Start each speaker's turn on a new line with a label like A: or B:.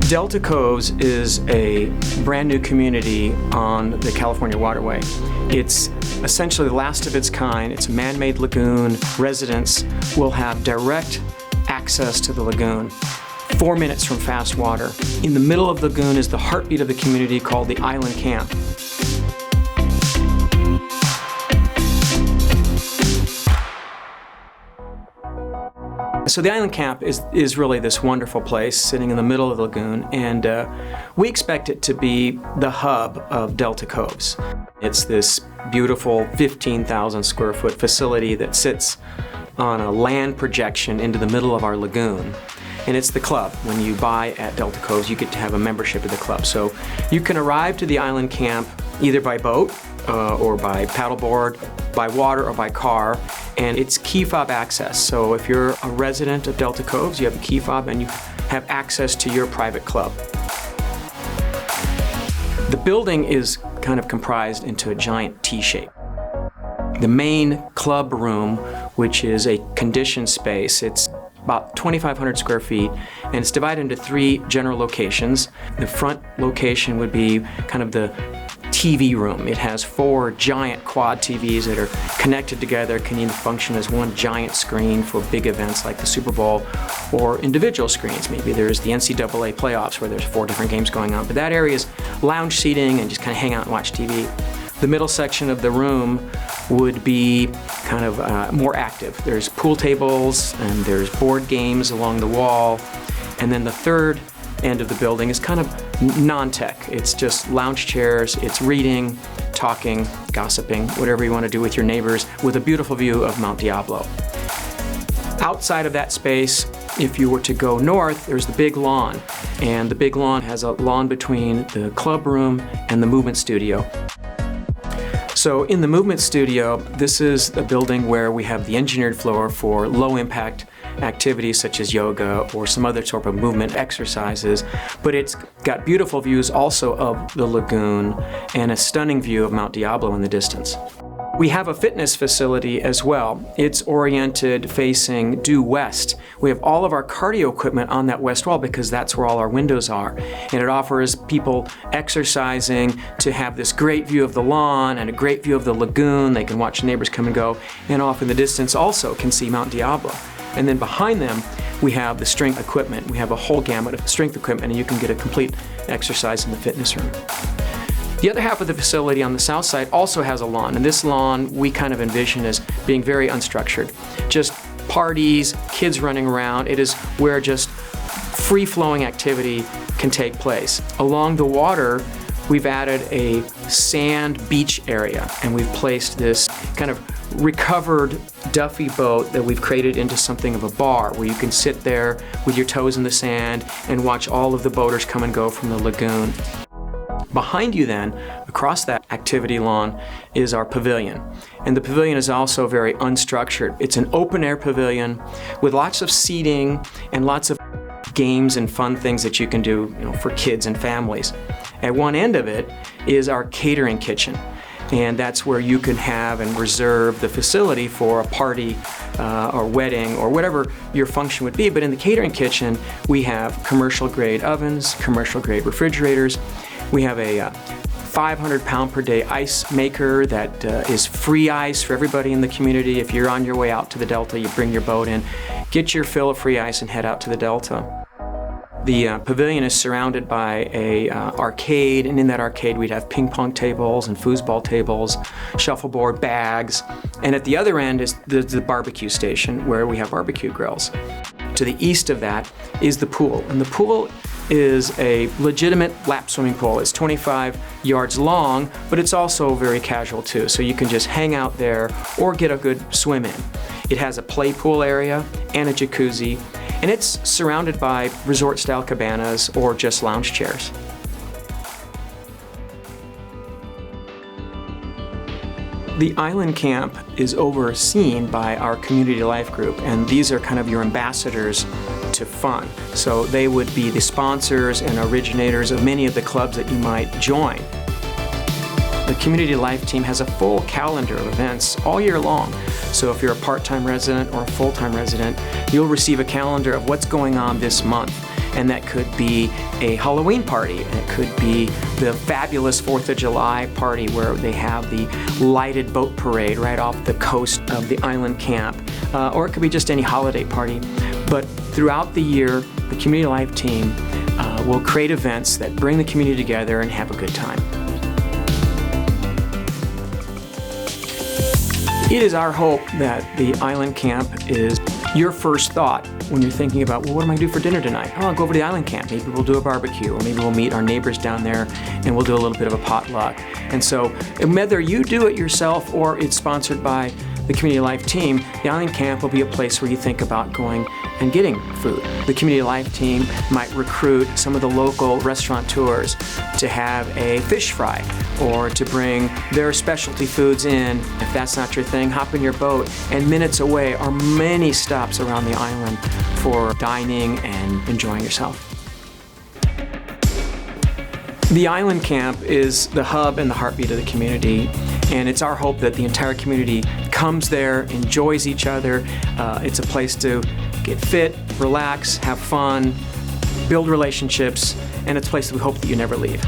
A: Delta Coves is a brand new community on the California waterway. It's essentially the last of its kind. It's a man-made lagoon. Residents will have direct access to the lagoon, 4 minutes from fast water. In the middle of the lagoon is the heartbeat of the community called the Island Camp. So the Island Camp is really this wonderful place sitting in the middle of the lagoon, and we expect it to be the hub of Delta Coves. It's this beautiful 15,000 square foot facility that sits on a land projection into the middle of our lagoon. And it's the club. When you buy at Delta Coves, you get to have a membership of the club. So you can arrive to the Island Camp either by boat or by paddleboard, by water or by car, and it's key fob access. So if you're a resident of Delta Coves, you have a key fob and you have access to your private club. The building is kind of comprised into a giant T shape. The main club room, which is a conditioned space, it's about 2,500 square feet, and it's divided into 3 general locations. The front location would be kind of the TV room. It has 4 giant quad TVs that are connected together, can either function as one giant screen for big events like the Super Bowl, or individual screens. Maybe there's the NCAA playoffs where there's 4 different games going on. But that area is lounge seating and just kind of hang out and watch TV. The middle section of the room would be kind of more active. There's pool tables and there's board games along the wall. And then the third end of the building is kind of non-tech. It's just lounge chairs, it's reading, talking, gossiping, whatever you want to do with your neighbors, with a beautiful view of Mount Diablo. Outside of that space, if you were to go north, there's the big lawn. And the big lawn has a lawn between the club room and the movement studio. So in the movement studio, this is a building where we have the engineered floor for low-impact activities such as yoga or some other sort of movement exercises, but it's got beautiful views also of the lagoon and a stunning view of Mount Diablo in the distance. We have a fitness facility as well. It's oriented facing due west. We have all of our cardio equipment on that west wall because that's where all our windows are. And it offers people exercising to have this great view of the lawn and a great view of the lagoon. They can watch neighbors come and go, and off in the distance also can see Mount Diablo. And then behind them, we have the strength equipment. We have a whole gamut of strength equipment, and you can get a complete exercise in the fitness room. The other half of the facility on the south side also has a lawn, and this lawn we kind of envision as being very unstructured. Just parties, kids running around. It is where just free-flowing activity can take place. Along the water, we've added a sand beach area, and we've placed this kind of recovered Duffy boat that we've created into something of a bar where you can sit there with your toes in the sand and watch all of the boaters come and go from the lagoon. Behind you then, across that activity lawn, is our pavilion. And the pavilion is also very unstructured. It's an open-air pavilion with lots of seating and lots of games and fun things that you can do, for kids and families. At one end of it is our catering kitchen. And that's where you can have and reserve the facility for a party or wedding or whatever your function would be. But in the catering kitchen, we have commercial grade ovens, commercial grade refrigerators. We have a 500 pound per day ice maker that is free ice for everybody in the community. If you're on your way out to the Delta, you bring your boat in, get your fill of free ice and head out to the Delta. The pavilion is surrounded by a arcade, and in that arcade we'd have ping pong tables and foosball tables, shuffleboard, bags, and at the other end is the barbecue station where we have barbecue grills. To the east of that is the pool, and the pool is a legitimate lap swimming pool. It's 25 yards long, but it's also very casual too, so you can just hang out there or get a good swim in. It has a play pool area and a jacuzzi, and it's surrounded by resort-style cabanas or just lounge chairs. The Island Camp is overseen by our community life group, and these are kind of your ambassadors to fun. So they would be the sponsors and originators of many of the clubs that you might join. The Community Life team has a full calendar of events all year long. So if you're a part-time resident or a full-time resident, you'll receive a calendar of what's going on this month. and that could be a Halloween party. It could be the fabulous 4th of July party where they have the lighted boat parade right off the coast of the island camp, or it could be just any holiday party. But throughout the year, the Community Life team will create events that bring the community together and have a good time. It is our hope that the island camp is your first thought when you're thinking about, well, what am I going to do for dinner tonight? Oh, I'll go over to the island camp. Maybe we'll do a barbecue, or maybe we'll meet our neighbors down there and we'll do a little bit of a potluck. And so whether you do it yourself or it's sponsored by the Community Life team, the island camp will be a place where you think about going and getting food. The Community Life team might recruit some of the local restaurateurs to have a fish fry or to bring their specialty foods in. If that's not your thing, hop in your boat, and minutes away are many stops around the island for dining and enjoying yourself. The island camp is the hub and the heartbeat of the community, and it's our hope that the entire community comes there, enjoys each other. It's a place to get fit, relax, have fun, build relationships, and it's a place that we hope that you never leave.